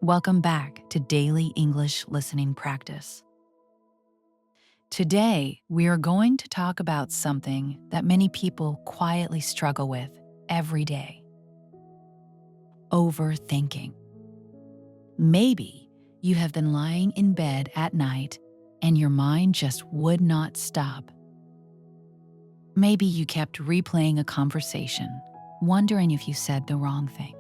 Welcome back to Daily English Listening Practice. Today, we are going to talk about something that many people quietly struggle with every day: overthinking. Maybe you have been lying in bed at night and your mind just would not stop. Maybe you kept replaying a conversation, wondering if you said the wrong thing.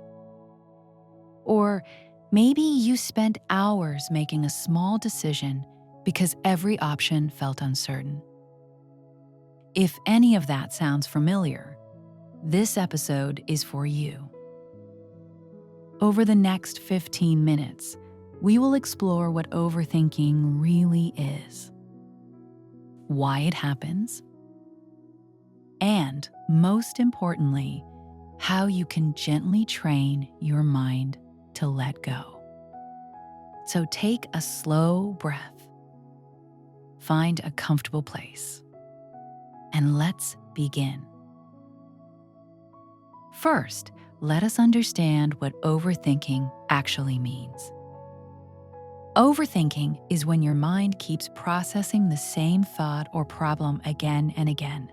Or maybe you spent hours making a small decision because every option felt uncertain. If any of that sounds familiar, this episode is for you. Over the next 15 minutes, we will explore what overthinking really is, why it happens, and, most importantly, how you can gently train your mind to let go. So take a slow breath, find a comfortable place, and let's begin. First, let us understand what overthinking actually means. Overthinking is when your mind keeps processing the same thought or problem again and again,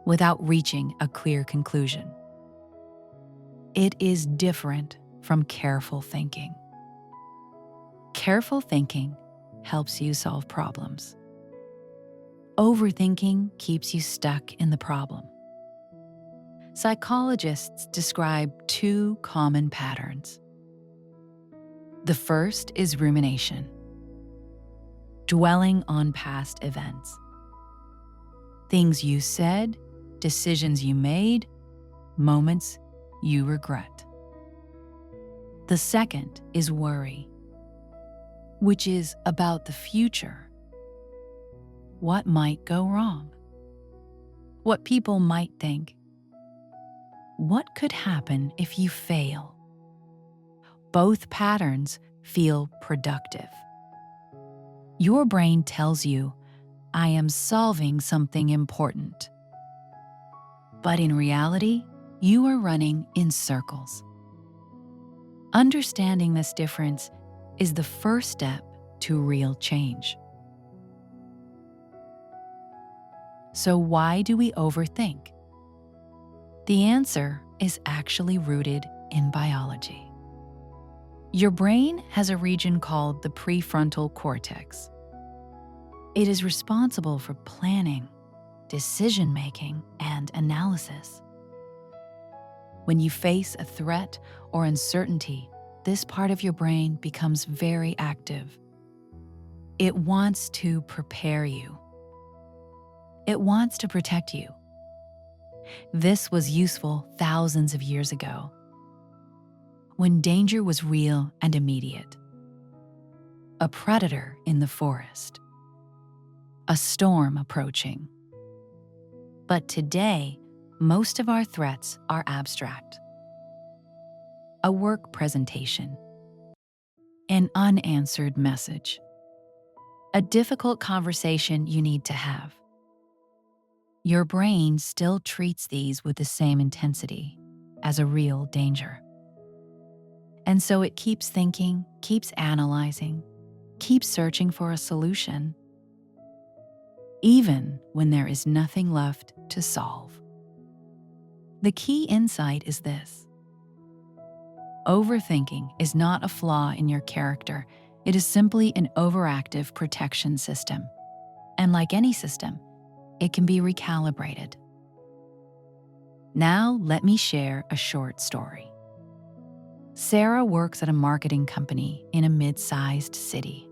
without reaching a clear conclusion. It is different from careful thinking. Careful thinking helps you solve problems. Overthinking keeps you stuck in the problem. Psychologists describe two common patterns. The first is rumination, dwelling on past events. Things you said, decisions you made, moments you regret. The second is worry, which is about the future. What might go wrong? What people might think? What could happen if you fail? Both patterns feel productive. Your brain tells you, I am solving something important. But in reality, you are running in circles. Understanding this difference is the first step to real change. So why do we overthink? The answer is actually rooted in biology. Your brain has a region called the prefrontal cortex. It is responsible for planning, decision-making, and analysis. When you face a threat or uncertainty, this part of your brain becomes very active. It wants to prepare you. It wants to protect you. This was useful thousands of years ago, when danger was real and immediate. A predator in the forest, a storm approaching. But today, most of our threats are abstract. A work presentation, an unanswered message, a difficult conversation you need to have. Your brain still treats these with the same intensity as a real danger. And so it keeps thinking, keeps analyzing, keeps searching for a solution, even when there is nothing left to solve. The key insight is this: overthinking is not a flaw in your character. It is simply an overactive protection system. And like any system, it can be recalibrated. Now, let me share a short story. Sarah works at a marketing company in a mid-sized city.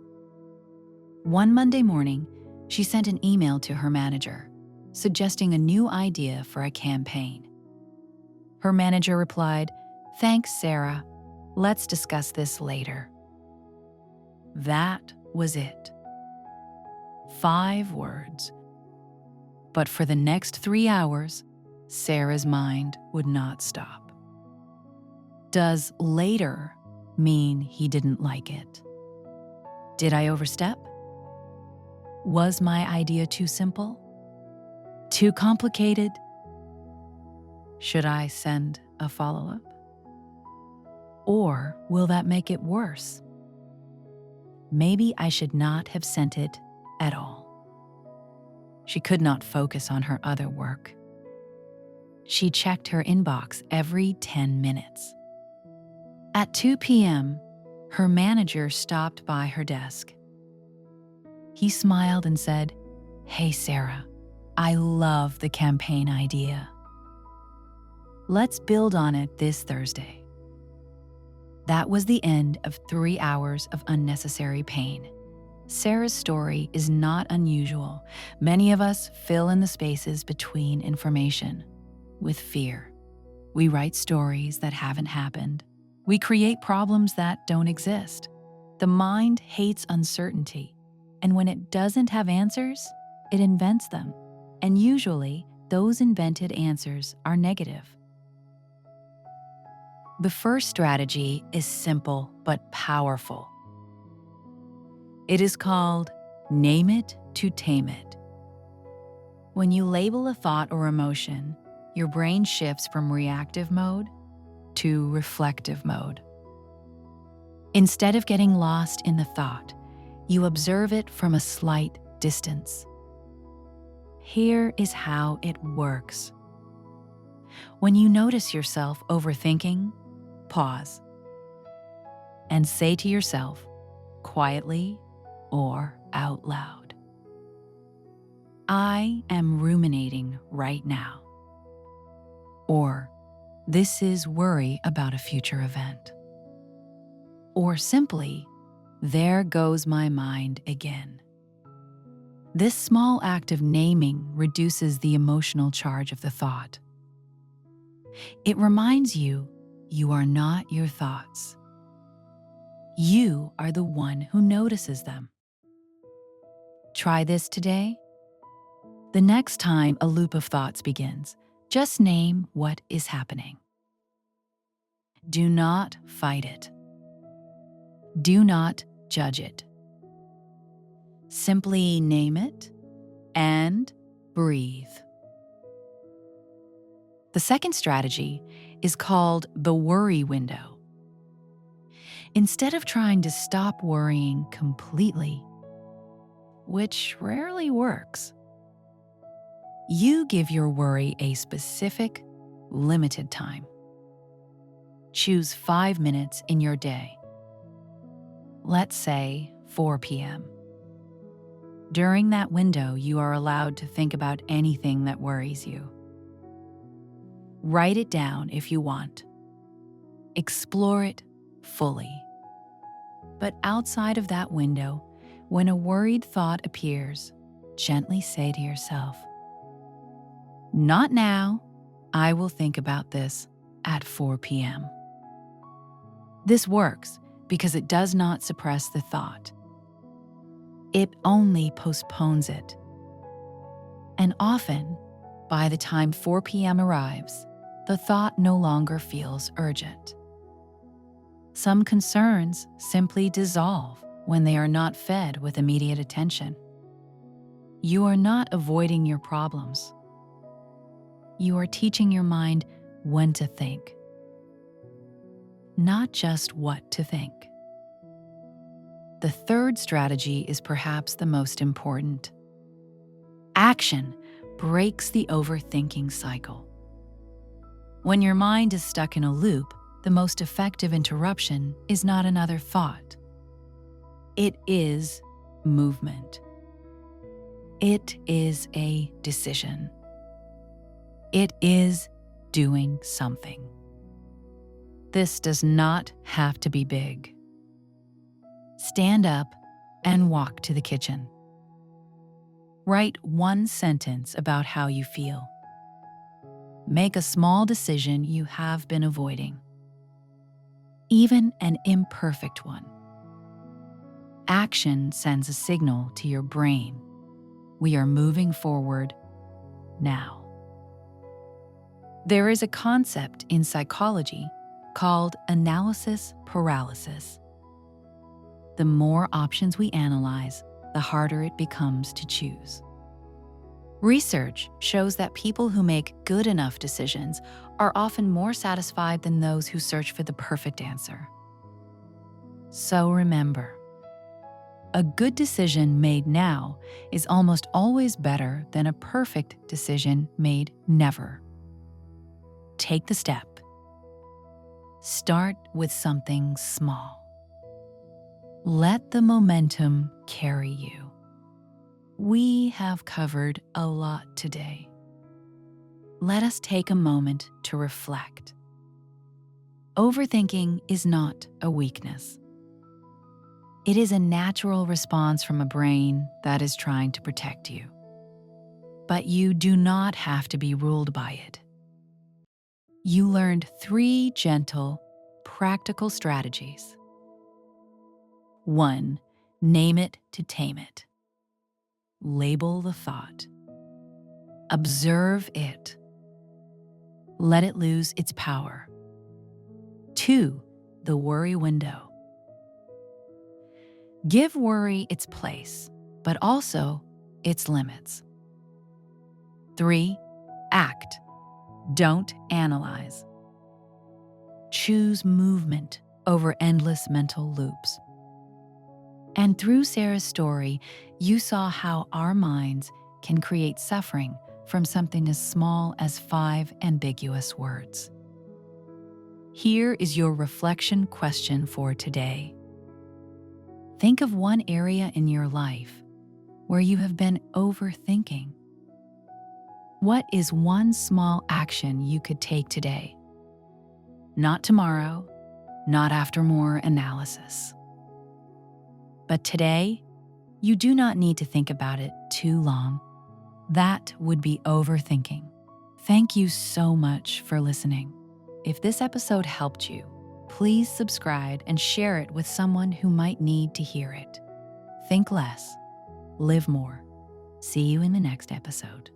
One Monday morning, she sent an email to her manager, suggesting a new idea for a campaign. Her manager replied, "Thanks, Sarah. Let's discuss this later." That was it. 5 words. But for the next 3 hours, Sarah's mind would not stop. Does later mean he didn't like it? Did I overstep? Was my idea too simple? Too complicated? Should I send a follow-up? Or will that make it worse? Maybe I should not have sent it at all. She could not focus on her other work. She checked her inbox every 10 minutes. At 2 p.m., her manager stopped by her desk. He smiled and said, "Hey, Sarah, I love the campaign idea. Let's build on it this Thursday." That was the end of 3 hours of unnecessary pain. Sarah's story is not unusual. Many of us fill in the spaces between information with fear. We write stories that haven't happened. We create problems that don't exist. The mind hates uncertainty, and when it doesn't have answers, it invents them. And usually, those invented answers are negative. The first strategy is simple but powerful. It is called name it to tame it. When you label a thought or emotion, your brain shifts from reactive mode to reflective mode. Instead of getting lost in the thought, you observe it from a slight distance. Here is how it works. When you notice yourself overthinking, pause and say to yourself, quietly or out loud, "I am ruminating right now." Or, "This is worry about a future event." Or simply, "There goes my mind again." This small act of naming reduces the emotional charge of the thought. It reminds you, you are not your thoughts. You are the one who notices them. Try this today. The next time a loop of thoughts begins, just name what is happening. Do not fight it. Do not judge it. Simply name it and breathe. The second strategy is called the worry window. Instead of trying to stop worrying completely, which rarely works, you give your worry a specific, limited time. Choose 5 minutes in your day. Let's say 4 p.m. During that window, you are allowed to think about anything that worries you. Write it down if you want. Explore it fully. But outside of that window, when a worried thought appears, gently say to yourself, "Not now. I will think about this at 4 p.m. This works because it does not suppress the thought. It only postpones it. And often, by the time 4 p.m. arrives, the thought no longer feels urgent. Some concerns simply dissolve when they are not fed with immediate attention. You are not avoiding your problems. You are teaching your mind when to think, not just what to think. The third strategy is perhaps the most important. Action breaks the overthinking cycle. When your mind is stuck in a loop, the most effective interruption is not another thought. It is movement. It is a decision. It is doing something. This does not have to be big. Stand up and walk to the kitchen. Write one sentence about how you feel. Make a small decision you have been avoiding, even an imperfect one. Action sends a signal to your brain. We are moving forward now. There is a concept in psychology called analysis paralysis. The more options we analyze, the harder it becomes to choose. Research shows that people who make good enough decisions are often more satisfied than those who search for the perfect answer. So remember, a good decision made now is almost always better than a perfect decision made never. Take the step. Start with something small. Let the momentum carry you. We have covered a lot today. Let us take a moment to reflect. Overthinking is not a weakness. It is a natural response from a brain that is trying to protect you. But you do not have to be ruled by it. You learned 3 gentle, practical strategies. 1. Name it to tame it. Label the thought. Observe it. Let it lose its power. 2. The worry window. Give worry its place, but also its limits. 3. Act. Don't analyze. Choose movement over endless mental loops. And through Sarah's story, you saw how our minds can create suffering from something as small as 5 ambiguous words. Here is your reflection question for today. Think of one area in your life where you have been overthinking. What is one small action you could take today? Not tomorrow, not after more analysis. But today, you do not need to think about it too long. That would be overthinking. Thank you so much for listening. If this episode helped you, please subscribe and share it with someone who might need to hear it. Think less, live more. See you in the next episode.